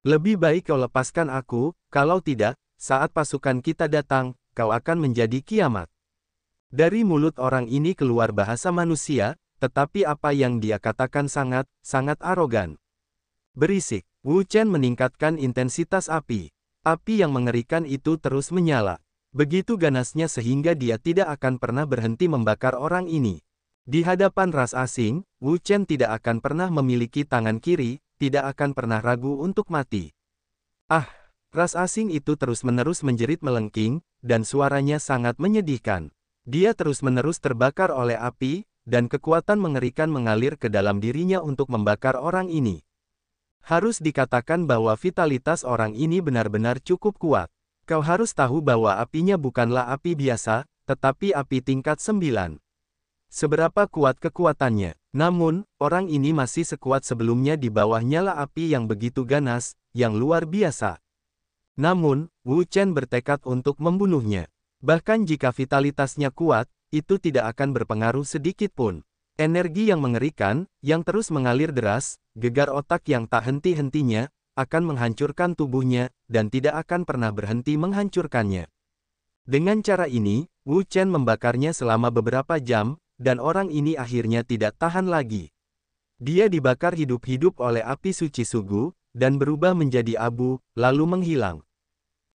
Lebih baik kau lepaskan aku, kalau tidak, saat pasukan kita datang, kau akan menjadi kiamat. Dari mulut orang ini keluar bahasa manusia, tetapi apa yang dia katakan sangat arogan. Berisik, Wu Chen meningkatkan intensitas api. Api yang mengerikan itu terus menyala. Begitu ganasnya sehingga dia tidak akan pernah berhenti membakar orang ini. Di hadapan ras asing, Wu Chen tidak akan pernah memiliki tangan kiri, tidak akan pernah ragu untuk mati. Ah, ras asing itu terus-menerus menjerit melengking, dan suaranya sangat menyedihkan. Dia terus-menerus terbakar oleh api, dan kekuatan mengerikan mengalir ke dalam dirinya untuk membakar orang ini. Harus dikatakan bahwa vitalitas orang ini benar-benar cukup kuat. Kau harus tahu bahwa apinya bukanlah api biasa, tetapi api tingkat 9. Seberapa kuat kekuatannya? Namun, orang ini masih sekuat sebelumnya di bawah nyala api yang begitu ganas, yang luar biasa. Namun, Wu Chen bertekad untuk membunuhnya. Bahkan jika vitalitasnya kuat, itu tidak akan berpengaruh sedikit pun. Energi yang mengerikan, yang terus mengalir deras, gegar otak yang tak henti-hentinya, akan menghancurkan tubuhnya, dan tidak akan pernah berhenti menghancurkannya. Dengan cara ini, Wu Chen membakarnya selama beberapa jam, dan orang ini akhirnya tidak tahan lagi. Dia dibakar hidup-hidup oleh api suci Sugu, dan berubah menjadi abu, lalu menghilang.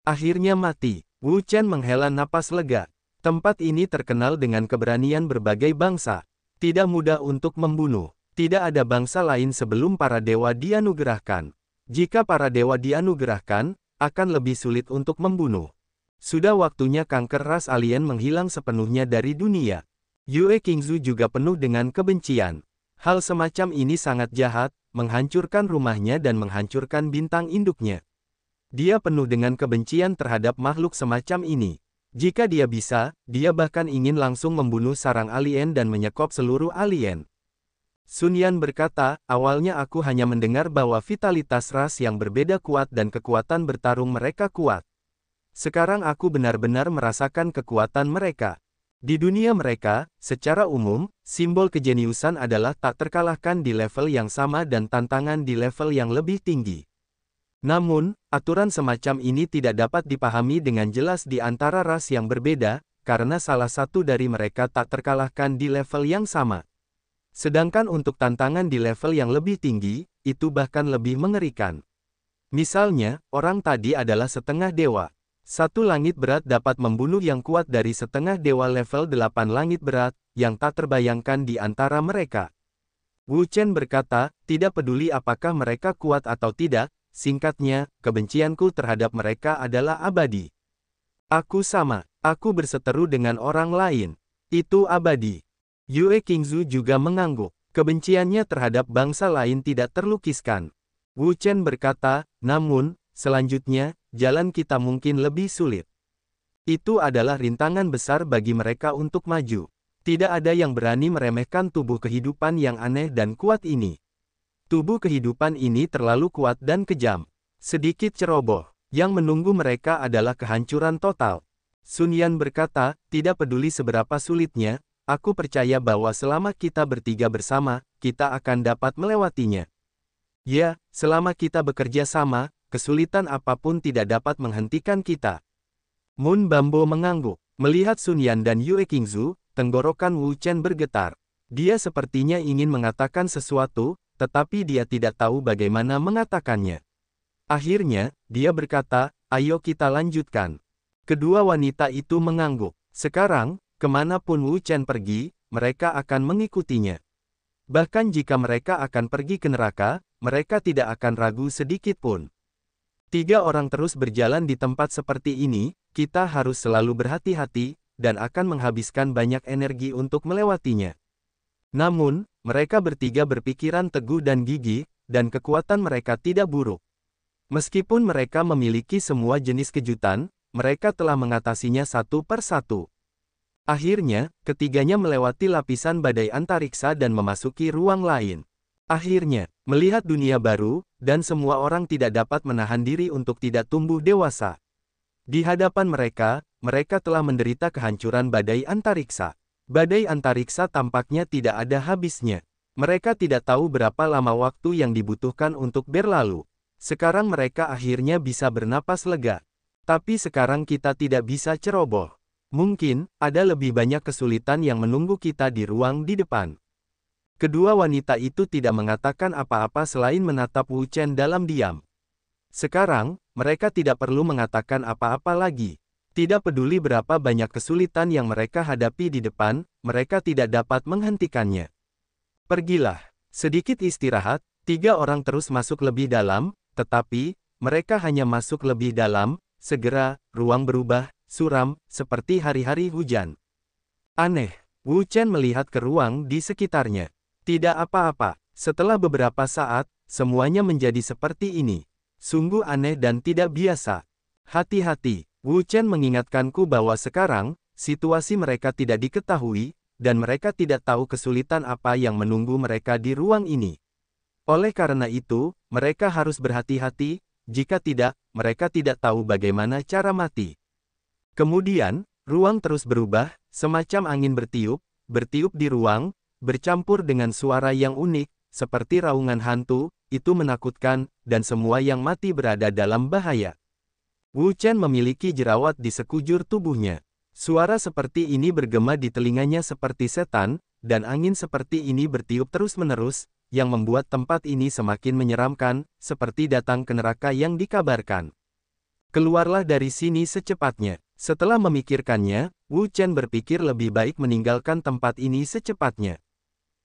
Akhirnya mati. Wu Chen menghela napas lega. Tempat ini terkenal dengan keberanian berbagai bangsa. Tidak mudah untuk membunuh. Tidak ada bangsa lain sebelum para dewa dianugerahkan. Jika para dewa dianugerahkan, akan lebih sulit untuk membunuh. Sudah waktunya kanker ras alien menghilang sepenuhnya dari dunia. Yue Qingzu juga penuh dengan kebencian. Hal semacam ini sangat jahat, menghancurkan rumahnya dan menghancurkan bintang induknya. Dia penuh dengan kebencian terhadap makhluk semacam ini. Jika dia bisa, dia bahkan ingin langsung membunuh sarang alien dan menyekop seluruh alien. Sun Yan berkata, awalnya aku hanya mendengar bahwa vitalitas ras yang berbeda kuat dan kekuatan bertarung mereka kuat. Sekarang aku benar-benar merasakan kekuatan mereka. Di dunia mereka, secara umum, simbol kejeniusan adalah tak terkalahkan di level yang sama dan tantangan di level yang lebih tinggi. Namun, aturan semacam ini tidak dapat dipahami dengan jelas di antara ras yang berbeda, karena salah satu dari mereka tak terkalahkan di level yang sama. Sedangkan untuk tantangan di level yang lebih tinggi, itu bahkan lebih mengerikan. Misalnya, orang tadi adalah setengah dewa. Satu langit berat dapat membunuh yang kuat dari setengah dewa level 8 langit berat, yang tak terbayangkan di antara mereka. Wu Chen berkata, tidak peduli apakah mereka kuat atau tidak, singkatnya, kebencianku terhadap mereka adalah abadi. Aku sama, aku berseteru dengan orang lain. Itu abadi. Yue Qingzu juga mengangguk. Kebenciannya terhadap bangsa lain tidak terlukiskan. Wu Chen berkata, namun, selanjutnya, jalan kita mungkin lebih sulit. Itu adalah rintangan besar bagi mereka untuk maju. Tidak ada yang berani meremehkan tubuh kehidupan yang aneh dan kuat ini. Tubuh kehidupan ini terlalu kuat dan kejam. Sedikit ceroboh. Yang menunggu mereka adalah kehancuran total. Sun Yan berkata, tidak peduli seberapa sulitnya, aku percaya bahwa selama kita bertiga bersama, kita akan dapat melewatinya. Ya, selama kita bekerja sama, kesulitan apapun tidak dapat menghentikan kita. Moon Bambo mengangguk. Melihat Sun Yan dan Yue Qingzu, tenggorokan Wu Chen bergetar. Dia sepertinya ingin mengatakan sesuatu, tetapi dia tidak tahu bagaimana mengatakannya. Akhirnya, dia berkata, ayo kita lanjutkan. Kedua wanita itu mengangguk. Sekarang, kemanapun Wu Chen pergi, mereka akan mengikutinya. Bahkan jika mereka akan pergi ke neraka, mereka tidak akan ragu sedikit pun. 3 orang terus berjalan di tempat seperti ini, kita harus selalu berhati-hati, dan akan menghabiskan banyak energi untuk melewatinya. Namun, mereka bertiga berpikiran teguh dan gigih, dan kekuatan mereka tidak buruk. Meskipun mereka memiliki semua jenis kejutan, mereka telah mengatasinya satu per satu. Akhirnya, ketiganya melewati lapisan badai antariksa dan memasuki ruang lain. Akhirnya, melihat dunia baru, dan semua orang tidak dapat menahan diri untuk tidak tumbuh dewasa. Di hadapan mereka, mereka telah menderita kehancuran badai antariksa. Badai antariksa tampaknya tidak ada habisnya. Mereka tidak tahu berapa lama waktu yang dibutuhkan untuk berlalu. Sekarang mereka akhirnya bisa bernapas lega. Tapi sekarang kita tidak bisa ceroboh. Mungkin, ada lebih banyak kesulitan yang menunggu kita di ruang di depan. Kedua wanita itu tidak mengatakan apa-apa selain menatap Wu Chen dalam diam. Sekarang, mereka tidak perlu mengatakan apa-apa lagi. Tidak peduli berapa banyak kesulitan yang mereka hadapi di depan, mereka tidak dapat menghentikannya. Pergilah. Sedikit istirahat, 3 orang terus masuk lebih dalam, tetapi, mereka hanya masuk lebih dalam, segera, ruang berubah, suram, seperti hari-hari hujan. Aneh, Wu Chen melihat ke ruang di sekitarnya. Tidak apa-apa, setelah beberapa saat, semuanya menjadi seperti ini. Sungguh aneh dan tidak biasa. Hati-hati, Wu Chen mengingatkanku bahwa sekarang, situasi mereka tidak diketahui, dan mereka tidak tahu kesulitan apa yang menunggu mereka di ruang ini. Oleh karena itu, mereka harus berhati-hati, jika tidak, mereka tidak tahu bagaimana cara mati. Kemudian, ruang terus berubah, semacam angin bertiup di ruang, bercampur dengan suara yang unik, seperti raungan hantu, itu menakutkan, dan semua yang mati berada dalam bahaya. Wu Chen memiliki jerawat di sekujur tubuhnya. Suara seperti ini bergema di telinganya seperti setan, dan angin seperti ini bertiup terus-menerus, yang membuat tempat ini semakin menyeramkan, seperti datang ke neraka yang dikabarkan. Keluarlah dari sini secepatnya. Setelah memikirkannya, Wu Chen berpikir lebih baik meninggalkan tempat ini secepatnya.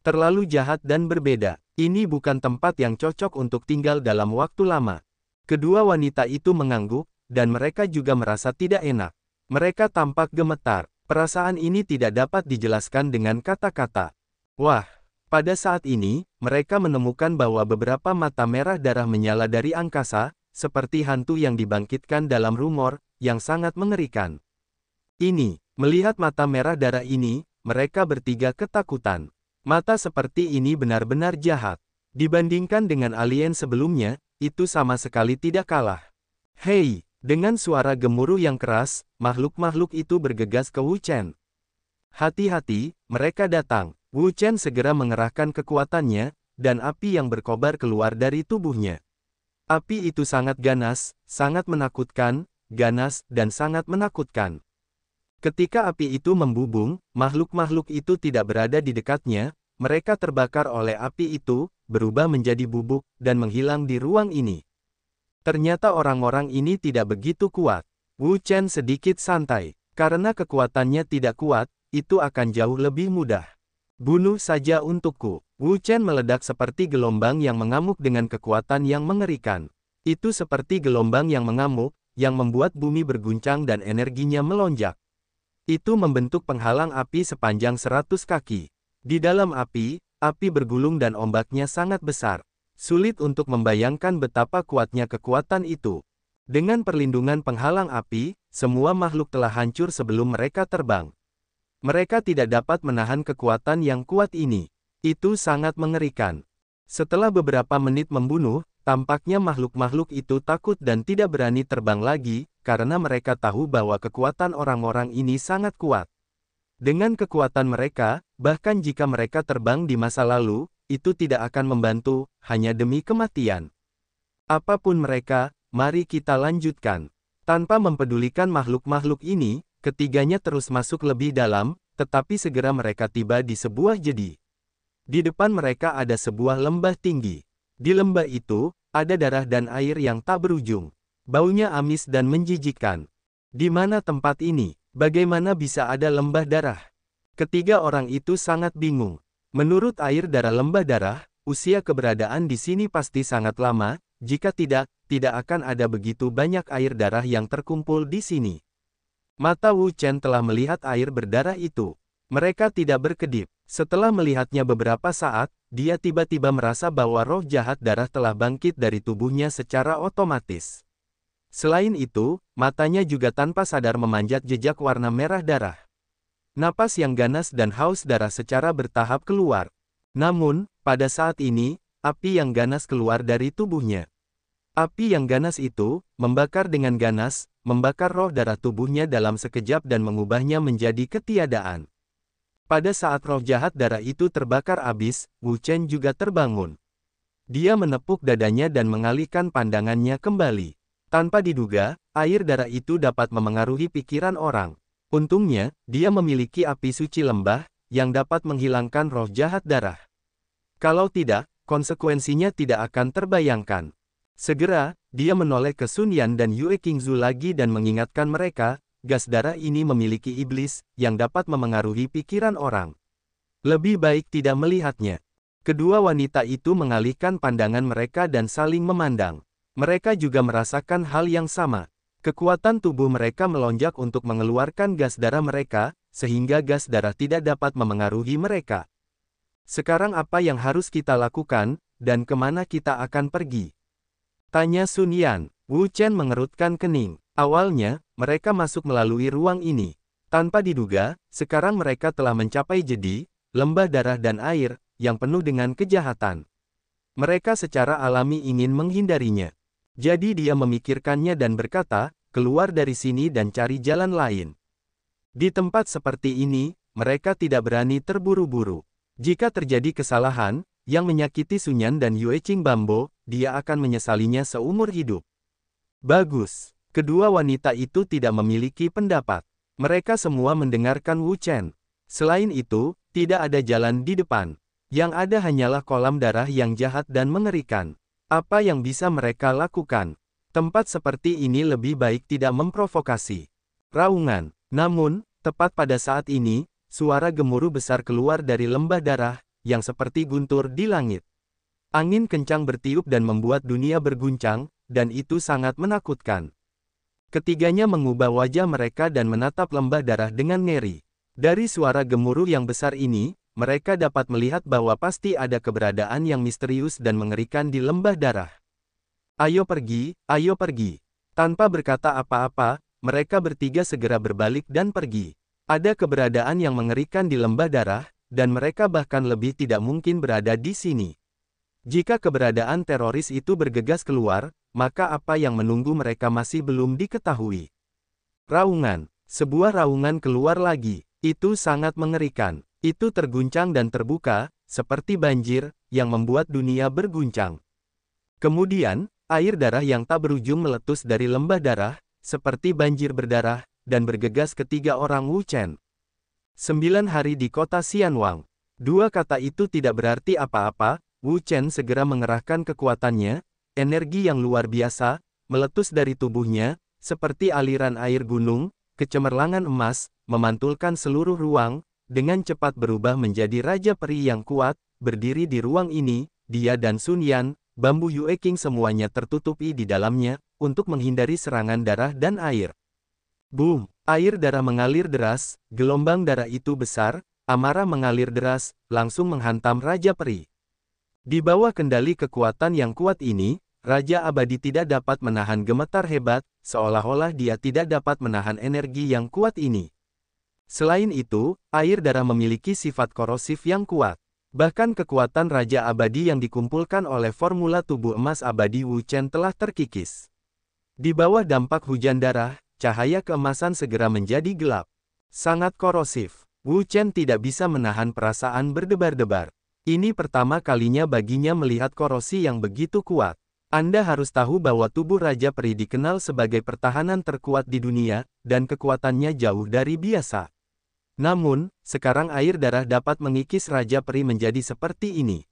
Terlalu jahat dan berbeda. Ini bukan tempat yang cocok untuk tinggal dalam waktu lama. Kedua wanita itu mengangguk, dan mereka juga merasa tidak enak. Mereka tampak gemetar. Perasaan ini tidak dapat dijelaskan dengan kata-kata. Wah, pada saat ini, mereka menemukan bahwa beberapa mata merah darah menyala dari angkasa, seperti hantu yang dibangkitkan dalam rumor, yang sangat mengerikan. Melihat mata merah darah ini, mereka bertiga ketakutan. Mata seperti ini benar-benar jahat. Dibandingkan dengan alien sebelumnya, itu sama sekali tidak kalah. Hei, dengan suara gemuruh yang keras, makhluk-makhluk itu bergegas ke Wu Chen. Hati-hati, mereka datang. Wu Chen segera mengerahkan kekuatannya, dan api yang berkobar keluar dari tubuhnya. Api itu sangat ganas, sangat menakutkan, ganas, dan sangat menakutkan. Ketika api itu membubung, makhluk-makhluk itu tidak berada di dekatnya, mereka terbakar oleh api itu, berubah menjadi bubuk, dan menghilang di ruang ini. Ternyata orang-orang ini tidak begitu kuat. Wu Chen sedikit santai. Karena kekuatannya tidak kuat, itu akan jauh lebih mudah. Bunuh saja untukku. Wu Chen meledak seperti gelombang yang mengamuk dengan kekuatan yang mengerikan. Itu seperti gelombang yang mengamuk, yang membuat bumi berguncang dan energinya melonjak. Itu membentuk penghalang api sepanjang 100 kaki. Di dalam api bergulung dan ombaknya sangat besar. Sulit untuk membayangkan betapa kuatnya kekuatan itu. Dengan perlindungan penghalang api, semua makhluk telah hancur sebelum mereka terbang. Mereka tidak dapat menahan kekuatan yang kuat ini. Itu sangat mengerikan. Setelah beberapa menit membunuh, tampaknya makhluk-makhluk itu takut dan tidak berani terbang lagi, karena mereka tahu bahwa kekuatan orang-orang ini sangat kuat. Dengan kekuatan mereka, bahkan jika mereka terbang di masa lalu, itu tidak akan membantu, hanya demi kematian. Apapun mereka, mari kita lanjutkan. Tanpa mempedulikan makhluk-makhluk ini, ketiganya terus masuk lebih dalam, tetapi segera mereka tiba di sebuah jedi. Di depan mereka ada sebuah lembah tinggi. Di lembah itu, ada darah dan air yang tak berujung. Baunya amis dan menjijikkan. Di mana tempat ini? Bagaimana bisa ada lembah darah? Ketiga orang itu sangat bingung. Menurut air darah lembah darah, usia keberadaan di sini pasti sangat lama, jika tidak akan ada begitu banyak air darah yang terkumpul di sini. Mata Wu Chen telah melihat air berdarah itu. Mereka tidak berkedip. Setelah melihatnya beberapa saat, dia tiba-tiba merasa bahwa roh jahat darah telah bangkit dari tubuhnya secara otomatis. Selain itu, matanya juga tanpa sadar memanjat jejak warna merah darah. Napas yang ganas dan haus darah secara bertahap keluar. Namun, pada saat ini, api yang ganas keluar dari tubuhnya. Api yang ganas itu, membakar dengan ganas, membakar roh darah tubuhnya dalam sekejap dan mengubahnya menjadi ketiadaan. Pada saat roh jahat darah itu terbakar habis, Wu Chen juga terbangun. Dia menepuk dadanya dan mengalihkan pandangannya kembali. Tanpa diduga, air darah itu dapat memengaruhi pikiran orang. Untungnya, dia memiliki api suci lembah, yang dapat menghilangkan roh jahat darah. Kalau tidak, konsekuensinya tidak akan terbayangkan. Segera, dia menoleh ke Sun Yan dan Yue Qingzu lagi dan mengingatkan mereka, gas darah ini memiliki iblis, yang dapat memengaruhi pikiran orang. Lebih baik tidak melihatnya. Kedua wanita itu mengalihkan pandangan mereka dan saling memandang. Mereka juga merasakan hal yang sama. Kekuatan tubuh mereka melonjak untuk mengeluarkan gas darah mereka, sehingga gas darah tidak dapat memengaruhi mereka. Sekarang apa yang harus kita lakukan, dan kemana kita akan pergi? Tanya Sun Yan. Wu Chen mengerutkan kening. Awalnya, mereka masuk melalui ruang ini. Tanpa diduga, sekarang mereka telah mencapai Jedi, lembah darah dan air, yang penuh dengan kejahatan. Mereka secara alami ingin menghindarinya. Jadi dia memikirkannya dan berkata, keluar dari sini dan cari jalan lain. Di tempat seperti ini, mereka tidak berani terburu-buru. Jika terjadi kesalahan, yang menyakiti Sun Yan dan Yue Qingbambo, dia akan menyesalinya seumur hidup. Bagus. Kedua wanita itu tidak memiliki pendapat. Mereka semua mendengarkan Wu Chen. Selain itu, tidak ada jalan di depan. Yang ada hanyalah kolam darah yang jahat dan mengerikan. Apa yang bisa mereka lakukan? Tempat seperti ini lebih baik tidak memprovokasi. Raungan. Namun, tepat pada saat ini, suara gemuruh besar keluar dari lembah darah, yang seperti guntur di langit. Angin kencang bertiup dan membuat dunia berguncang, dan itu sangat menakutkan. Ketiganya mengubah wajah mereka dan menatap lembah darah dengan ngeri. Dari suara gemuruh yang besar ini, mereka dapat melihat bahwa pasti ada keberadaan yang misterius dan mengerikan di lembah darah. Ayo pergi, ayo pergi. Tanpa berkata apa-apa, mereka bertiga segera berbalik dan pergi. Ada keberadaan yang mengerikan di lembah darah, dan mereka bahkan lebih tidak mungkin berada di sini. Jika keberadaan teroris itu bergegas keluar, maka apa yang menunggu mereka masih belum diketahui. Raungan. Sebuah raungan keluar lagi. Itu sangat mengerikan. Itu terguncang dan terbuka, seperti banjir, yang membuat dunia berguncang. Kemudian, air darah yang tak berujung meletus dari lembah darah, seperti banjir berdarah, dan bergegas ketiga orang Wu Chen. 9 hari di kota Xianwang. Dua kata itu tidak berarti apa-apa. Wu Chen segera mengerahkan kekuatannya, energi yang luar biasa, meletus dari tubuhnya, seperti aliran air gunung, kecemerlangan emas, memantulkan seluruh ruang, dengan cepat berubah menjadi Raja Peri yang kuat, berdiri di ruang ini, dia dan Sun Yan, bambu Yue Qing semuanya tertutupi di dalamnya, untuk menghindari serangan darah dan air. Boom! Air darah mengalir deras, gelombang darah itu besar, amarah mengalir deras, langsung menghantam Raja Peri. Di bawah kendali kekuatan yang kuat ini, Raja Abadi tidak dapat menahan gemetar hebat, seolah-olah dia tidak dapat menahan energi yang kuat ini. Selain itu, air darah memiliki sifat korosif yang kuat. Bahkan kekuatan Raja Abadi yang dikumpulkan oleh formula tubuh emas abadi Wu Chen telah terkikis. Di bawah dampak hujan darah, cahaya keemasan segera menjadi gelap. Sangat korosif. Wu Chen tidak bisa menahan perasaan berdebar-debar. Ini pertama kalinya baginya melihat korosi yang begitu kuat. Anda harus tahu bahwa tubuh Raja Peri dikenal sebagai pertahanan terkuat di dunia, dan kekuatannya jauh dari biasa. Namun, sekarang air darah dapat mengikis Raja Peri menjadi seperti ini.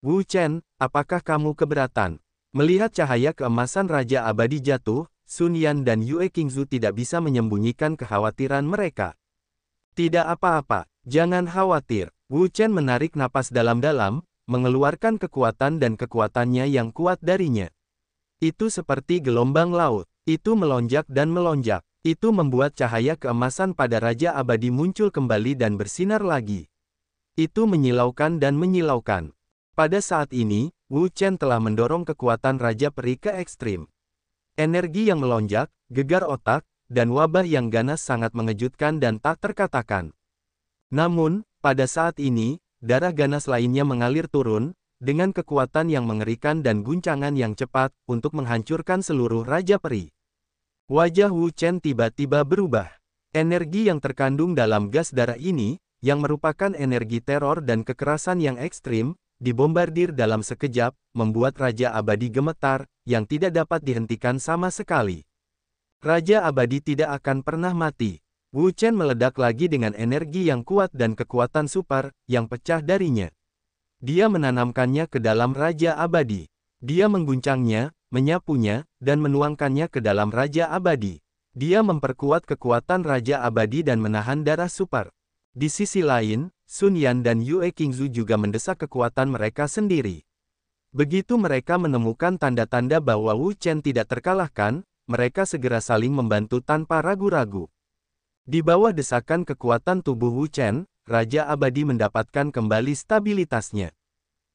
Wu Chen, apakah kamu keberatan? Melihat cahaya keemasan Raja Abadi jatuh, Sun Yan dan Yue Qingzu tidak bisa menyembunyikan kekhawatiran mereka. Tidak apa-apa, jangan khawatir. Wu Chen menarik napas dalam-dalam, mengeluarkan kekuatan dan kekuatannya yang kuat darinya. Itu seperti gelombang laut. Itu melonjak dan melonjak. Itu membuat cahaya keemasan pada Raja Abadi muncul kembali dan bersinar lagi. Itu menyilaukan dan menyilaukan. Pada saat ini, Wu Chen telah mendorong kekuatan Raja Peri ke ekstrim. Energi yang melonjak, gegar otak, dan wabah yang ganas sangat mengejutkan dan tak terkatakan. Namun, pada saat ini, darah ganas lainnya mengalir turun, dengan kekuatan yang mengerikan dan guncangan yang cepat, untuk menghancurkan seluruh Raja Peri. Wajah Wu Chen tiba-tiba berubah. Energi yang terkandung dalam gas darah ini, yang merupakan energi teror dan kekerasan yang ekstrim, dibombardir dalam sekejap, membuat Raja Abadi gemetar, yang tidak dapat dihentikan sama sekali. Raja Abadi tidak akan pernah mati. Wu Chen meledak lagi dengan energi yang kuat dan kekuatan super, yang pecah darinya. Dia menanamkannya ke dalam Raja Abadi. Dia mengguncangnya, menyapunya, dan menuangkannya ke dalam Raja Abadi. Dia memperkuat kekuatan Raja Abadi dan menahan darah super. Di sisi lain, Sun Yan dan Yue Qingzu juga mendesak kekuatan mereka sendiri. Begitu mereka menemukan tanda-tanda bahwa Wu Chen tidak terkalahkan, mereka segera saling membantu tanpa ragu-ragu. Di bawah desakan kekuatan tubuh Wu Chen, Raja Abadi mendapatkan kembali stabilitasnya.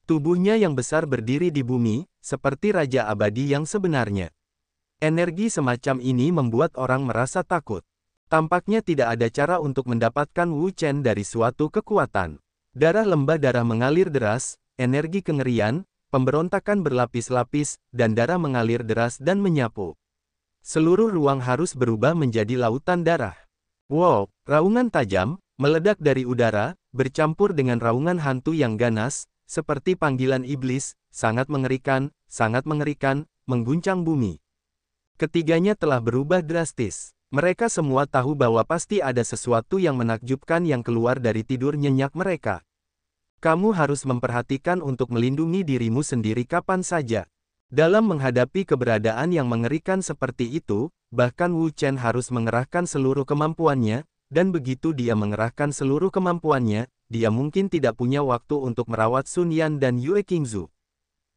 Tubuhnya yang besar berdiri di bumi, seperti Raja Abadi yang sebenarnya. Energi semacam ini membuat orang merasa takut. Tampaknya tidak ada cara untuk mendapatkan Wu Chen dari suatu kekuatan. Darah lembah darah mengalir deras, energi kengerian, pemberontakan berlapis-lapis, dan darah mengalir deras dan menyapu. Seluruh ruang harus berubah menjadi lautan darah. Wow, raungan tajam, meledak dari udara, bercampur dengan raungan hantu yang ganas, seperti panggilan iblis, sangat mengerikan, mengguncang bumi. Ketiganya telah berubah drastis. Mereka semua tahu bahwa pasti ada sesuatu yang menakjubkan yang keluar dari tidur nyenyak mereka. Kamu harus memperhatikan untuk melindungi dirimu sendiri kapan saja. Dalam menghadapi keberadaan yang mengerikan seperti itu, bahkan Wu Chen harus mengerahkan seluruh kemampuannya, dan begitu dia mengerahkan seluruh kemampuannya, dia mungkin tidak punya waktu untuk merawat Sun Yan dan Yue Qingzu.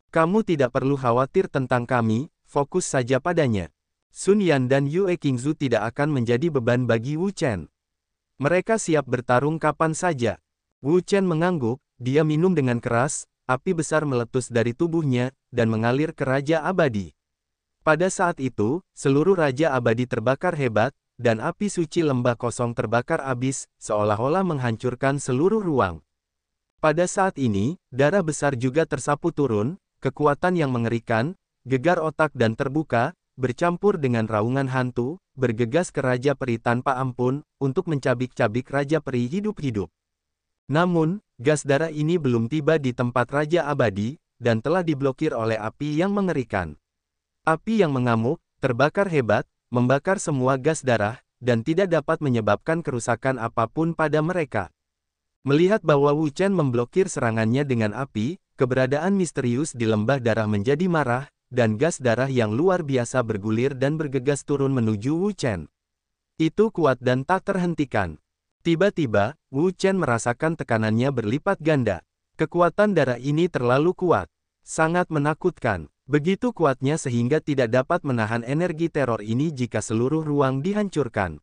Kamu tidak perlu khawatir tentang kami, fokus saja padanya. Sun Yan dan Yue Qingzu tidak akan menjadi beban bagi Wu Chen. Mereka siap bertarung kapan saja. Wu Chen mengangguk, dia minum dengan keras, api besar meletus dari tubuhnya, dan mengalir ke Raja Abadi. Pada saat itu, seluruh Raja Abadi terbakar hebat, dan api suci lembah kosong terbakar abis, seolah-olah menghancurkan seluruh ruang. Pada saat ini, darah besar juga tersapu turun, kekuatan yang mengerikan, gegar otak dan terbuka, bercampur dengan raungan hantu, bergegas ke Raja Peri tanpa ampun, untuk mencabik-cabik Raja Peri hidup-hidup. Namun, gas darah ini belum tiba di tempat Raja Abadi, dan telah diblokir oleh api yang mengerikan. Api yang mengamuk, terbakar hebat, membakar semua gas darah, dan tidak dapat menyebabkan kerusakan apapun pada mereka. Melihat bahwa Wu Chen memblokir serangannya dengan api, keberadaan misterius di lembah darah menjadi marah, dan gas darah yang luar biasa bergulir dan bergegas turun menuju Wu Chen. Itu kuat dan tak terhentikan. Tiba-tiba, Wu Chen merasakan tekanannya berlipat ganda. Kekuatan darah ini terlalu kuat. Sangat menakutkan. Begitu kuatnya sehingga tidak dapat menahan energi teror ini jika seluruh ruang dihancurkan.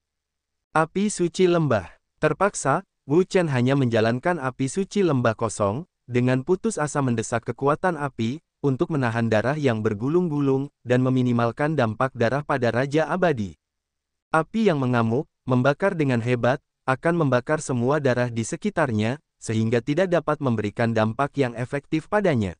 Api suci lembah. Terpaksa, Wu Chen hanya menjalankan api suci lembah kosong, dengan putus asa mendesak kekuatan api, untuk menahan darah yang bergulung-gulung, dan meminimalkan dampak darah pada Raja Abadi. Api yang mengamuk, membakar dengan hebat, akan membakar semua darah di sekitarnya, sehingga tidak dapat memberikan dampak yang efektif padanya.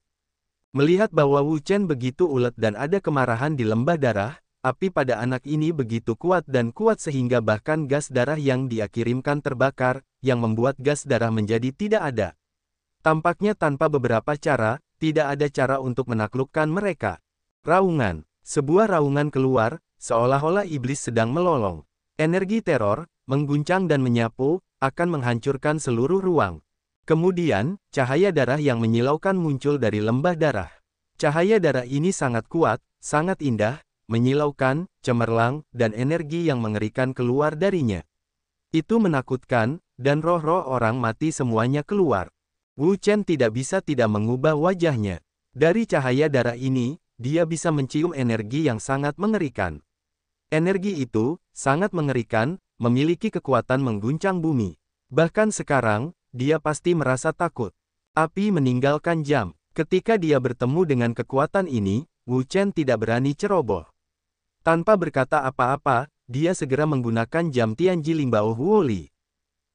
Melihat bahwa Wu Chen begitu ulet dan ada kemarahan di lembah darah, api pada anak ini begitu kuat dan kuat sehingga bahkan gas darah yang dia kirimkan terbakar, yang membuat gas darah menjadi tidak ada. Tampaknya tanpa beberapa cara, tidak ada cara untuk menaklukkan mereka. Raungan. Sebuah raungan keluar, seolah-olah iblis sedang melolong. Energi teror, mengguncang dan menyapu, akan menghancurkan seluruh ruang. Kemudian, cahaya darah yang menyilaukan muncul dari lembah darah. Cahaya darah ini sangat kuat, sangat indah, menyilaukan, cemerlang, dan energi yang mengerikan keluar darinya. Itu menakutkan, dan roh-roh orang mati semuanya keluar. Wu Chen tidak bisa tidak mengubah wajahnya. Dari cahaya darah ini, dia bisa mencium energi yang sangat mengerikan. Energi itu, sangat mengerikan, memiliki kekuatan mengguncang bumi. Bahkan sekarang, dia pasti merasa takut. Api meninggalkan jam. Ketika dia bertemu dengan kekuatan ini, Wu Chen tidak berani ceroboh. Tanpa berkata apa-apa, dia segera menggunakan jam Tianji Lingbao Huoli.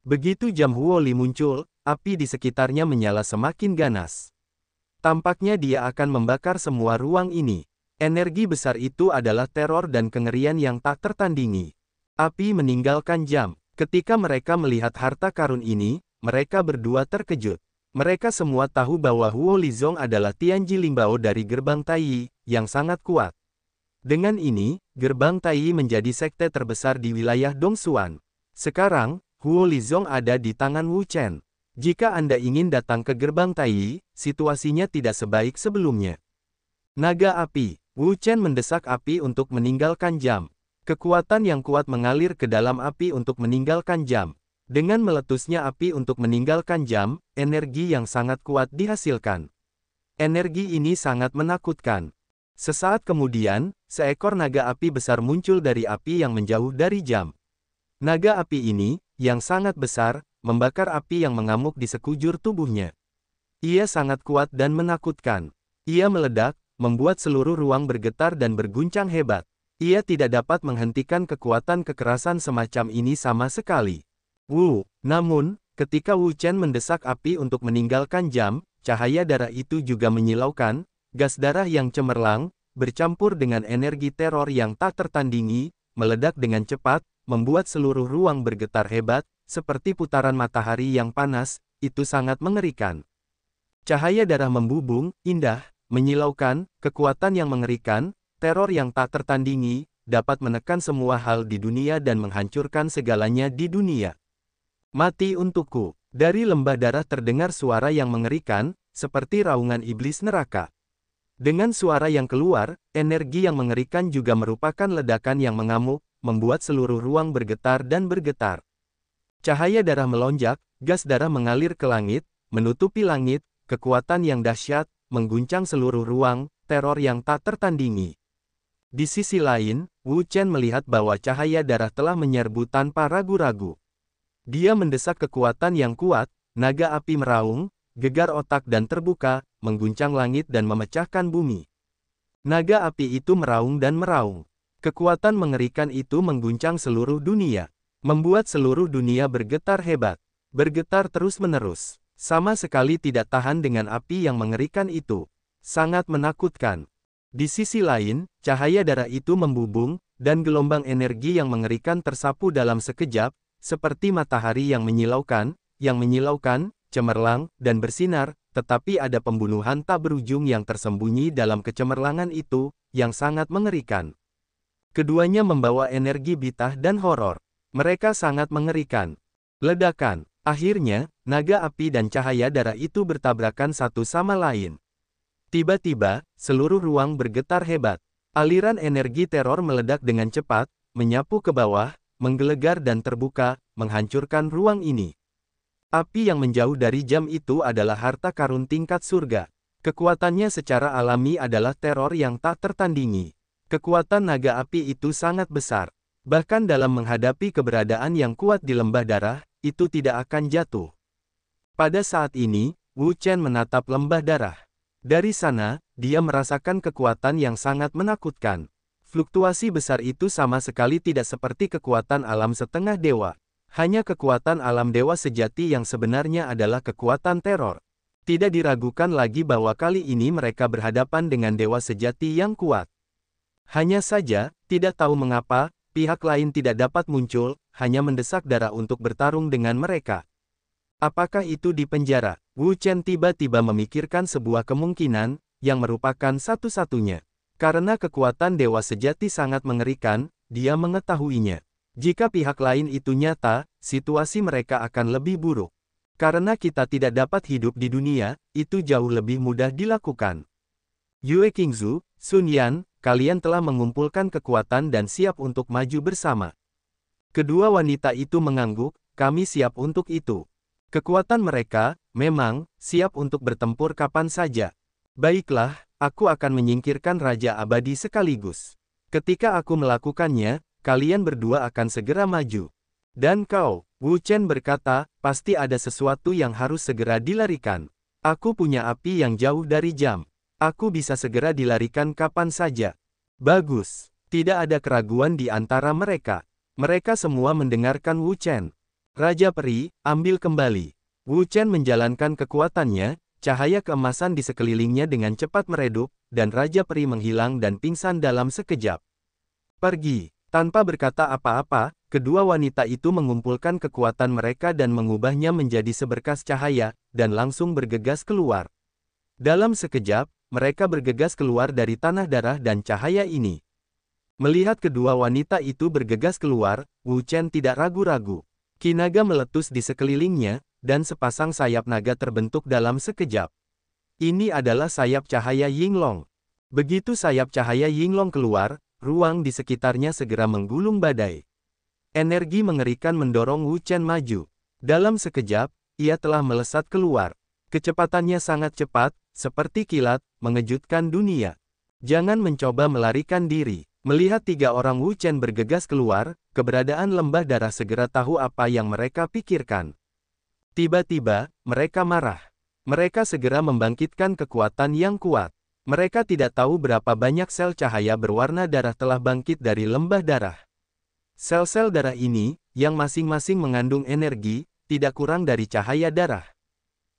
Begitu jam Huoli muncul, api di sekitarnya menyala semakin ganas. Tampaknya dia akan membakar semua ruang ini. Energi besar itu adalah teror dan kengerian yang tak tertandingi. Api meninggalkan jam. Ketika mereka melihat harta karun ini, mereka berdua terkejut. Mereka semua tahu bahwa Huo Lizong adalah Tianji Lingbao dari Gerbang Taiyi, yang sangat kuat. Dengan ini, Gerbang Taiyi menjadi sekte terbesar di wilayah Dongsuan. Sekarang, Huo Lizong ada di tangan Wu Chen. Jika Anda ingin datang ke Gerbang Taiyi, situasinya tidak sebaik sebelumnya. Naga api. Wu Chen mendesak api untuk meninggalkan jam. Kekuatan yang kuat mengalir ke dalam api untuk meninggalkan jam. Dengan meletusnya api untuk meninggalkan jam, energi yang sangat kuat dihasilkan. Energi ini sangat menakutkan. Sesaat kemudian, seekor naga api besar muncul dari api yang menjauh dari jam. Naga api ini, yang sangat besar, membakar api yang mengamuk di sekujur tubuhnya. Ia sangat kuat dan menakutkan. Ia meledak, membuat seluruh ruang bergetar dan berguncang hebat. Ia tidak dapat menghentikan kekuatan kekerasan semacam ini sama sekali. Namun, ketika Wu Chen mendesak api untuk meninggalkan jam, cahaya darah itu juga menyilaukan, gas darah yang cemerlang, bercampur dengan energi teror yang tak tertandingi, meledak dengan cepat, membuat seluruh ruang bergetar hebat, seperti putaran matahari yang panas, itu sangat mengerikan. Cahaya darah membubung, indah, menyilaukan, kekuatan yang mengerikan, teror yang tak tertandingi, dapat menekan semua hal di dunia dan menghancurkan segalanya di dunia. Mati untukku. Dari lembah darah terdengar suara yang mengerikan, seperti raungan iblis neraka. Dengan suara yang keluar, energi yang mengerikan juga merupakan ledakan yang mengamuk, membuat seluruh ruang bergetar dan bergetar. Cahaya darah melonjak, gas darah mengalir ke langit, menutupi langit, kekuatan yang dahsyat, mengguncang seluruh ruang, teror yang tak tertandingi. Di sisi lain, Wu Chen melihat bahwa cahaya darah telah menyerbu tanpa ragu-ragu. Dia mendesak kekuatan yang kuat, naga api meraung, gegar otak dan terbuka, mengguncang langit dan memecahkan bumi. Naga api itu meraung dan meraung. Kekuatan mengerikan itu mengguncang seluruh dunia, membuat seluruh dunia bergetar hebat, bergetar terus-menerus. Sama sekali tidak tahan dengan api yang mengerikan itu. Sangat menakutkan. Di sisi lain, cahaya darah itu membubung, dan gelombang energi yang mengerikan tersapu dalam sekejap, seperti matahari yang menyilaukan, cemerlang, dan bersinar, tetapi ada pembunuhan tak berujung yang tersembunyi dalam kecemerlangan itu, yang sangat mengerikan. Keduanya membawa energi bitah dan horor. Mereka sangat mengerikan. Ledakan. Akhirnya, naga api dan cahaya darah itu bertabrakan satu sama lain. Tiba-tiba, seluruh ruang bergetar hebat. Aliran energi teror meledak dengan cepat, menyapu ke bawah, menggelegar dan terbuka, menghancurkan ruang ini. Api yang menjauh dari jam itu adalah harta karun tingkat surga. Kekuatannya secara alami adalah teror yang tak tertandingi. Kekuatan naga api itu sangat besar. Bahkan dalam menghadapi keberadaan yang kuat di lembah darah, itu tidak akan jatuh. Pada saat ini, Wu Chen menatap lembah darah. Dari sana, dia merasakan kekuatan yang sangat menakutkan. Fluktuasi besar itu sama sekali tidak seperti kekuatan alam setengah dewa. Hanya kekuatan alam dewa sejati yang sebenarnya adalah kekuatan teror. Tidak diragukan lagi bahwa kali ini mereka berhadapan dengan dewa sejati yang kuat. Hanya saja, tidak tahu mengapa, pihak lain tidak dapat muncul, hanya mendesak darah untuk bertarung dengan mereka. Apakah itu di penjara? Wu Chen tiba-tiba memikirkan sebuah kemungkinan, yang merupakan satu-satunya. Karena kekuatan dewa sejati sangat mengerikan, dia mengetahuinya. Jika pihak lain itu nyata, situasi mereka akan lebih buruk. Karena kita tidak dapat hidup di dunia, itu jauh lebih mudah dilakukan. Yue Qingzu, Sun Yan, kalian telah mengumpulkan kekuatan dan siap untuk maju bersama. Kedua wanita itu mengangguk, kami siap untuk itu. Kekuatan mereka, memang, siap untuk bertempur kapan saja. Baiklah, aku akan menyingkirkan Raja Abadi sekaligus. Ketika aku melakukannya, kalian berdua akan segera maju. Dan kau, Wu Chen berkata, pasti ada sesuatu yang harus segera dilarikan. Aku punya api yang jauh dari jam. Aku bisa segera dilarikan kapan saja. Bagus. Tidak ada keraguan di antara mereka. Mereka semua mendengarkan Wu Chen. Raja Peri, ambil kembali. Wu Chen menjalankan kekuatannya, cahaya keemasan di sekelilingnya dengan cepat meredup, dan Raja Peri menghilang dan pingsan dalam sekejap. Pergi. Tanpa berkata apa-apa, kedua wanita itu mengumpulkan kekuatan mereka dan mengubahnya menjadi seberkas cahaya, dan langsung bergegas keluar. Dalam sekejap, mereka bergegas keluar dari tanah darah dan cahaya ini. Melihat kedua wanita itu bergegas keluar, Wu Chen tidak ragu-ragu. Ki naga meletus di sekelilingnya, dan sepasang sayap naga terbentuk dalam sekejap. Ini adalah sayap cahaya Yinglong. Begitu sayap cahaya Yinglong keluar, ruang di sekitarnya segera menggulung badai. Energi mengerikan mendorong Wu Chen maju. Dalam sekejap, ia telah melesat keluar. Kecepatannya sangat cepat, seperti kilat, mengejutkan dunia. Jangan mencoba melarikan diri. Melihat tiga orang Wu Chen bergegas keluar, keberadaan lembah darah segera tahu apa yang mereka pikirkan. Tiba-tiba, mereka marah. Mereka segera membangkitkan kekuatan yang kuat. Mereka tidak tahu berapa banyak sel cahaya berwarna darah telah bangkit dari lembah darah. Sel-sel darah ini, yang masing-masing mengandung energi, tidak kurang dari cahaya darah.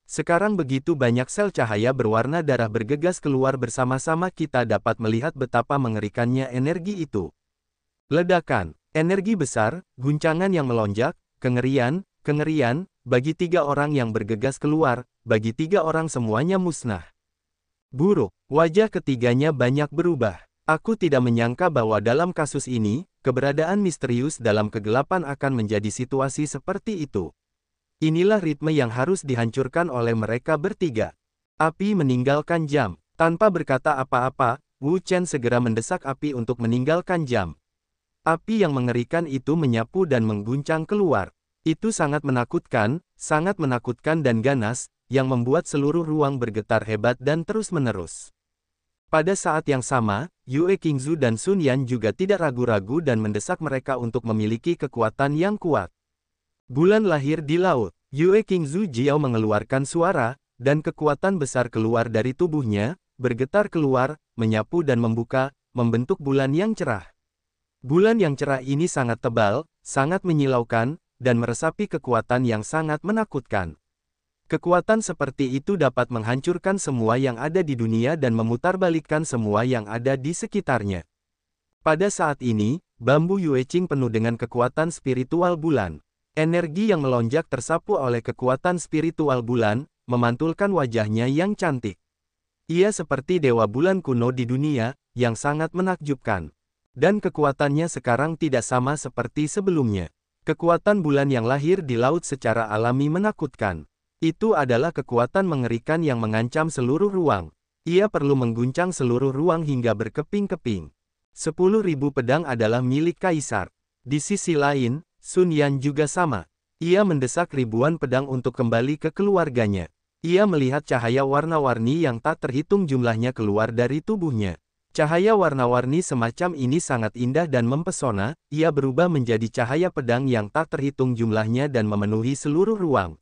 Sekarang begitu banyak sel cahaya berwarna darah bergegas keluar bersama-sama, kita dapat melihat betapa mengerikannya energi itu. Ledakan, energi besar, guncangan yang melonjak, kengerian, bagi tiga orang yang bergegas keluar, bagi tiga orang semuanya musnah. Buruk, wajah ketiganya banyak berubah. Aku tidak menyangka bahwa dalam kasus ini, keberadaan misterius dalam kegelapan akan menjadi situasi seperti itu. Inilah ritme yang harus dihancurkan oleh mereka bertiga. Api meninggalkan jam. Tanpa berkata apa-apa, Wu Chen segera mendesak api untuk meninggalkan jam. Api yang mengerikan itu menyapu dan mengguncang keluar. Itu sangat menakutkan dan ganas, yang membuat seluruh ruang bergetar hebat dan terus-menerus. Pada saat yang sama, Yue Qingzu dan Sun Yan juga tidak ragu-ragu dan mendesak mereka untuk memiliki kekuatan yang kuat. Bulan lahir di laut. Yue Qingzu Jiao mengeluarkan suara, dan kekuatan besar keluar dari tubuhnya, bergetar keluar, menyapu dan membuka, membentuk bulan yang cerah. Bulan yang cerah ini sangat tebal, sangat menyilaukan, dan meresapi kekuatan yang sangat menakutkan. Kekuatan seperti itu dapat menghancurkan semua yang ada di dunia dan memutarbalikkan semua yang ada di sekitarnya. Pada saat ini, bambu Yueqing penuh dengan kekuatan spiritual bulan. Energi yang melonjak tersapu oleh kekuatan spiritual bulan, memantulkan wajahnya yang cantik. Ia seperti dewa bulan kuno di dunia, yang sangat menakjubkan. Dan kekuatannya sekarang tidak sama seperti sebelumnya. Kekuatan bulan yang lahir di laut secara alami menakutkan. Itu adalah kekuatan mengerikan yang mengancam seluruh ruang. Ia perlu mengguncang seluruh ruang hingga berkeping-keping. 10.000 pedang adalah milik kaisar. Di sisi lain, Sun Yan juga sama. Ia mendesak ribuan pedang untuk kembali ke keluarganya. Ia melihat cahaya warna-warni yang tak terhitung jumlahnya keluar dari tubuhnya. Cahaya warna-warni semacam ini sangat indah dan mempesona, ia berubah menjadi cahaya pedang yang tak terhitung jumlahnya dan memenuhi seluruh ruang.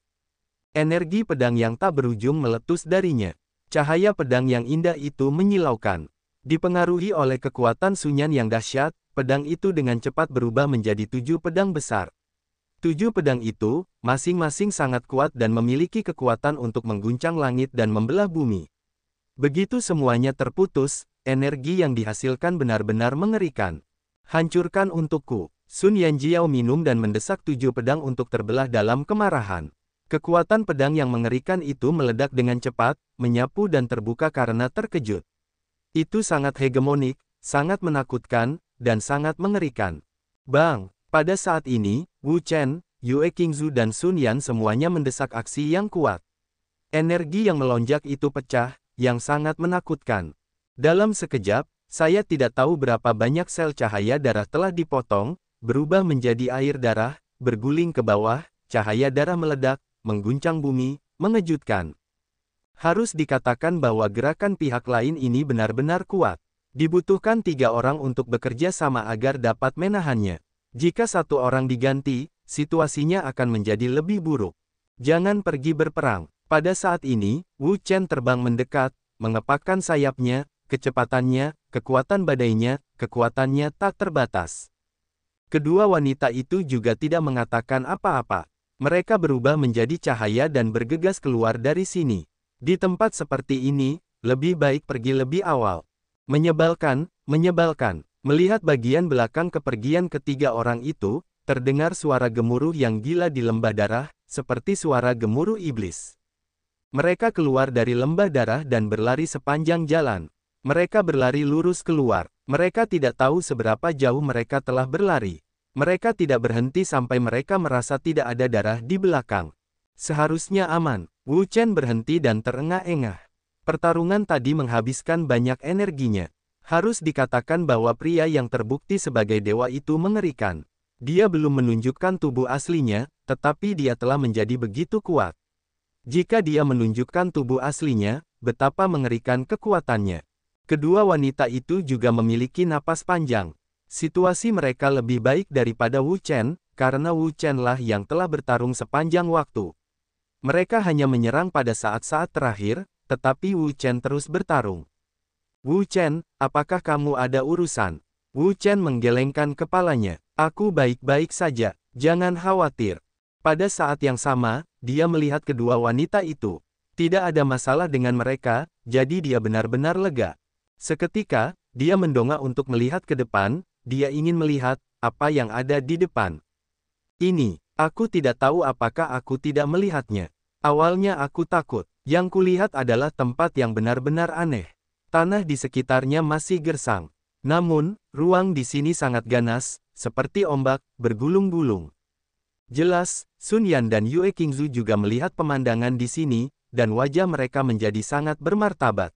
Energi pedang yang tak berujung meletus darinya. Cahaya pedang yang indah itu menyilaukan. Dipengaruhi oleh kekuatan Sun Yan yang dahsyat, pedang itu dengan cepat berubah menjadi 7 pedang besar. 7 pedang itu, masing-masing sangat kuat dan memiliki kekuatan untuk mengguncang langit dan membelah bumi. Begitu semuanya terputus, energi yang dihasilkan benar-benar mengerikan. Hancurkan untukku. Sun Yanjiao minum dan mendesak 7 pedang untuk terbelah dalam kemarahan. Kekuatan pedang yang mengerikan itu meledak dengan cepat, menyapu dan terbuka karena terkejut. Itu sangat hegemonik, sangat menakutkan, dan sangat mengerikan. Bang! Pada saat ini, Wu Chen, Yue Qingzu dan Sun Yan semuanya mendesak aksi yang kuat. Energi yang melonjak itu pecah, yang sangat menakutkan. Dalam sekejap, saya tidak tahu berapa banyak sel cahaya darah telah dipotong, berubah menjadi air darah, berguling ke bawah, cahaya darah meledak, mengguncang bumi, mengejutkan. Harus dikatakan bahwa gerakan pihak lain ini benar-benar kuat. Dibutuhkan 3 orang untuk bekerja sama agar dapat menahannya. Jika 1 orang diganti, situasinya akan menjadi lebih buruk. Jangan pergi berperang. Pada saat ini, Wu Chen terbang mendekat, mengepakkan sayapnya, kecepatannya, kekuatan badainya, kekuatannya tak terbatas. Kedua wanita itu juga tidak mengatakan apa-apa. Mereka berubah menjadi cahaya dan bergegas keluar dari sini. Di tempat seperti ini, lebih baik pergi lebih awal. Menyebalkan, menyebalkan. Melihat bagian belakang kepergian ketiga orang itu, terdengar suara gemuruh yang gila di lembah darah, seperti suara gemuruh iblis. Mereka keluar dari lembah darah dan berlari sepanjang jalan. Mereka berlari lurus keluar. Mereka tidak tahu seberapa jauh mereka telah berlari. Mereka tidak berhenti sampai mereka merasa tidak ada darah di belakang. Seharusnya aman. Wu Chen berhenti dan terengah-engah. Pertarungan tadi menghabiskan banyak energinya. Harus dikatakan bahwa pria yang terbukti sebagai dewa itu mengerikan. Dia belum menunjukkan tubuh aslinya, tetapi dia telah menjadi begitu kuat. Jika dia menunjukkan tubuh aslinya, betapa mengerikan kekuatannya. Kedua wanita itu juga memiliki napas panjang. Situasi mereka lebih baik daripada Wu Chen, karena Wu Chen lah yang telah bertarung sepanjang waktu. Mereka hanya menyerang pada saat-saat terakhir, tetapi Wu Chen terus bertarung. Wu Chen, apakah kamu ada urusan? Wu Chen menggelengkan kepalanya. Aku baik-baik saja, jangan khawatir. Pada saat yang sama, dia melihat kedua wanita itu. Tidak ada masalah dengan mereka, jadi dia benar-benar lega. Seketika, dia mendongak untuk melihat ke depan, dia ingin melihat apa yang ada di depan. Ini, aku tidak tahu apakah aku tidak melihatnya. Awalnya aku takut, yang kulihat adalah tempat yang benar-benar aneh. Tanah di sekitarnya masih gersang. Namun, ruang di sini sangat ganas, seperti ombak, bergulung-gulung. Jelas, Sun Yan dan Yue Qingzu juga melihat pemandangan di sini, dan wajah mereka menjadi sangat bermartabat.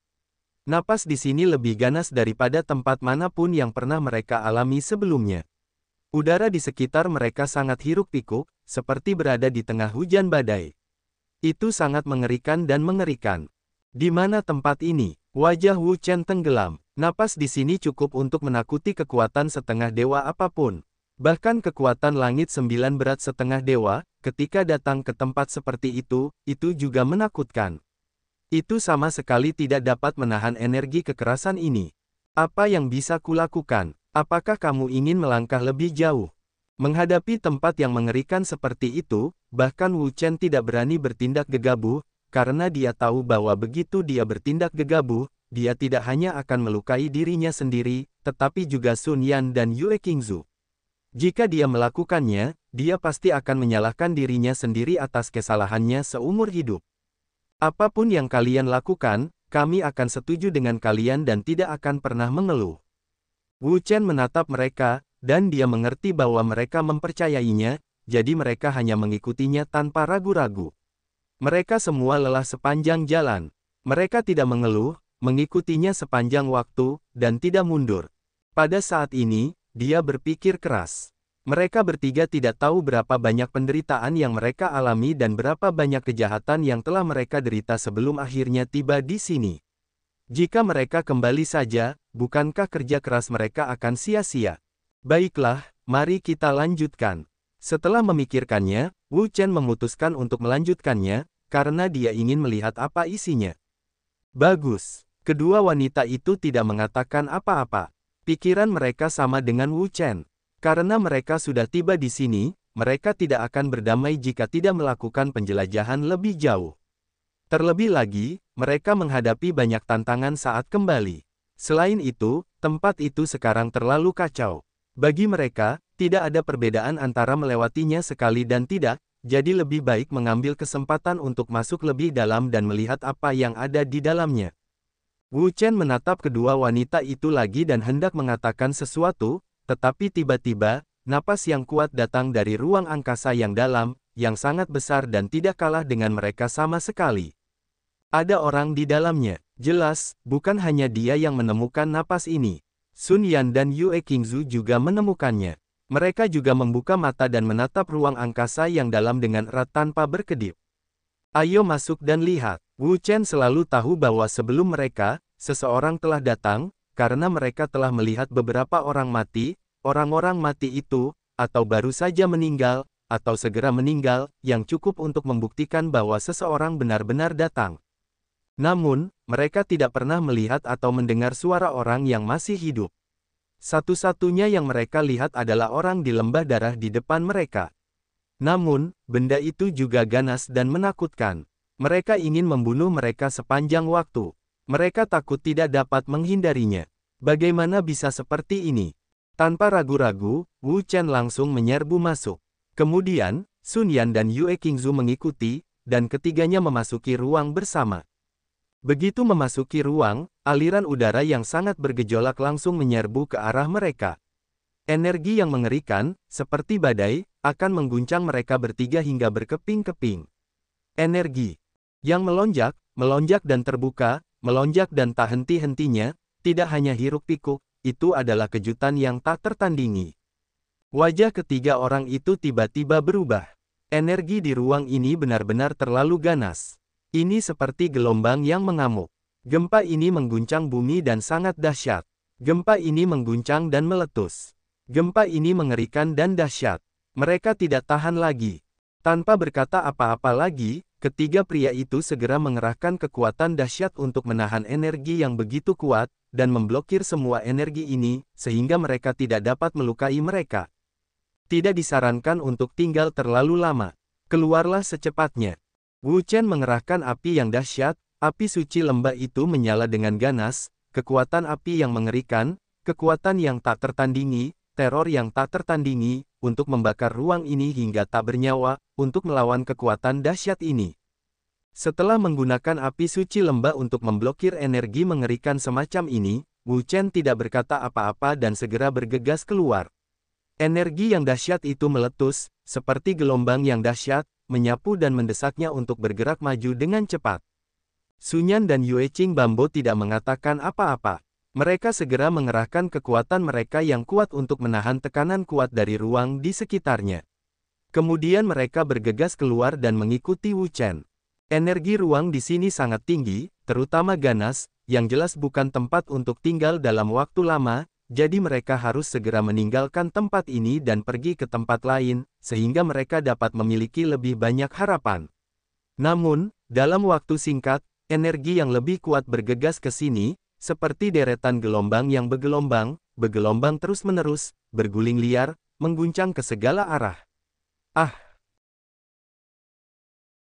Napas di sini lebih ganas daripada tempat manapun yang pernah mereka alami sebelumnya. Udara di sekitar mereka sangat hiruk-pikuk, seperti berada di tengah hujan badai. Itu sangat mengerikan dan mengerikan. Di mana tempat ini? Wajah Wu Chen tenggelam. Napas di sini cukup untuk menakuti kekuatan setengah dewa apapun. Bahkan kekuatan langit 9 berat setengah dewa, ketika datang ke tempat seperti itu juga menakutkan. Itu sama sekali tidak dapat menahan energi kekerasan ini. Apa yang bisa kulakukan? Apakah kamu ingin melangkah lebih jauh? Menghadapi tempat yang mengerikan seperti itu, bahkan Wu Chen tidak berani bertindak gegabah, karena dia tahu bahwa begitu dia bertindak gegabah, dia tidak hanya akan melukai dirinya sendiri, tetapi juga Sun Yan dan Yue Qingzu. Jika dia melakukannya, dia pasti akan menyalahkan dirinya sendiri atas kesalahannya seumur hidup. Apapun yang kalian lakukan, kami akan setuju dengan kalian dan tidak akan pernah mengeluh. Wu Chen menatap mereka, dan dia mengerti bahwa mereka mempercayainya, jadi mereka hanya mengikutinya tanpa ragu-ragu. Mereka semua lelah sepanjang jalan. Mereka tidak mengeluh, mengikutinya sepanjang waktu, dan tidak mundur. Pada saat ini, dia berpikir keras. Mereka bertiga tidak tahu berapa banyak penderitaan yang mereka alami dan berapa banyak kejahatan yang telah mereka derita sebelum akhirnya tiba di sini. Jika mereka kembali saja, bukankah kerja keras mereka akan sia-sia? Baiklah, mari kita lanjutkan. Setelah memikirkannya, Wu Chen memutuskan untuk melanjutkannya, karena dia ingin melihat apa isinya. Bagus. Kedua wanita itu tidak mengatakan apa-apa. Pikiran mereka sama dengan Wu Chen. Karena mereka sudah tiba di sini, mereka tidak akan berdamai jika tidak melakukan penjelajahan lebih jauh. Terlebih lagi, mereka menghadapi banyak tantangan saat kembali. Selain itu, tempat itu sekarang terlalu kacau. Bagi mereka, tidak ada perbedaan antara melewatinya sekali dan tidak, jadi lebih baik mengambil kesempatan untuk masuk lebih dalam dan melihat apa yang ada di dalamnya. Wu Chen menatap kedua wanita itu lagi dan hendak mengatakan sesuatu, tetapi tiba-tiba, napas yang kuat datang dari ruang angkasa yang dalam, yang sangat besar dan tidak kalah dengan mereka sama sekali. Ada orang di dalamnya. Jelas, bukan hanya dia yang menemukan napas ini. Sun Yan dan Yue Qingzu juga menemukannya. Mereka juga membuka mata dan menatap ruang angkasa yang dalam dengan erat tanpa berkedip. Ayo masuk dan lihat. Wu Chen selalu tahu bahwa sebelum mereka, seseorang telah datang, karena mereka telah melihat beberapa orang mati, orang-orang mati itu, atau baru saja meninggal, atau segera meninggal, yang cukup untuk membuktikan bahwa seseorang benar-benar datang. Namun, mereka tidak pernah melihat atau mendengar suara orang yang masih hidup. Satu-satunya yang mereka lihat adalah orang di lembah darah di depan mereka. Namun, benda itu juga ganas dan menakutkan. Mereka ingin membunuh mereka sepanjang waktu. Mereka takut tidak dapat menghindarinya. Bagaimana bisa seperti ini? Tanpa ragu-ragu, Wu Chen langsung menyerbu masuk. Kemudian, Sun Yan dan Yue Qingzu mengikuti, dan ketiganya memasuki ruang bersama. Begitu memasuki ruang, aliran udara yang sangat bergejolak langsung menyerbu ke arah mereka. Energi yang mengerikan, seperti badai, akan mengguncang mereka bertiga hingga berkeping-keping. Energi yang melonjak, melonjak dan terbuka, melonjak dan tak henti-hentinya, tidak hanya hiruk-pikuk, itu adalah kejutan yang tak tertandingi. Wajah ketiga orang itu tiba-tiba berubah. Energi di ruang ini benar-benar terlalu ganas. Ini seperti gelombang yang mengamuk. Gempa ini mengguncang bumi dan sangat dahsyat. Gempa ini mengguncang dan meletus. Gempa ini mengerikan dan dahsyat. Mereka tidak tahan lagi. Tanpa berkata apa-apa lagi, ketiga pria itu segera mengerahkan kekuatan dahsyat untuk menahan energi yang begitu kuat, dan memblokir semua energi ini, sehingga mereka tidak dapat melukai mereka. Tidak disarankan untuk tinggal terlalu lama. Keluarlah secepatnya. Wu Chen mengerahkan api yang dahsyat, api suci lembah itu menyala dengan ganas, kekuatan api yang mengerikan, kekuatan yang tak tertandingi, teror yang tak tertandingi, untuk membakar ruang ini hingga tak bernyawa, untuk melawan kekuatan dahsyat ini. Setelah menggunakan api suci lembah untuk memblokir energi mengerikan semacam ini, Wu Chen tidak berkata apa-apa dan segera bergegas keluar. Energi yang dahsyat itu meletus, seperti gelombang yang dahsyat, menyapu dan mendesaknya untuk bergerak maju dengan cepat. Sun Yan dan Yue Qingbambo tidak mengatakan apa-apa. Mereka segera mengerahkan kekuatan mereka yang kuat untuk menahan tekanan kuat dari ruang di sekitarnya. Kemudian mereka bergegas keluar dan mengikuti Wu Chen. Energi ruang di sini sangat tinggi, terutama ganas, yang jelas bukan tempat untuk tinggal dalam waktu lama, jadi mereka harus segera meninggalkan tempat ini dan pergi ke tempat lain, sehingga mereka dapat memiliki lebih banyak harapan. Namun, dalam waktu singkat, energi yang lebih kuat bergegas ke sini, seperti deretan gelombang yang bergelombang terus-menerus, berguling liar, mengguncang ke segala arah. Ah!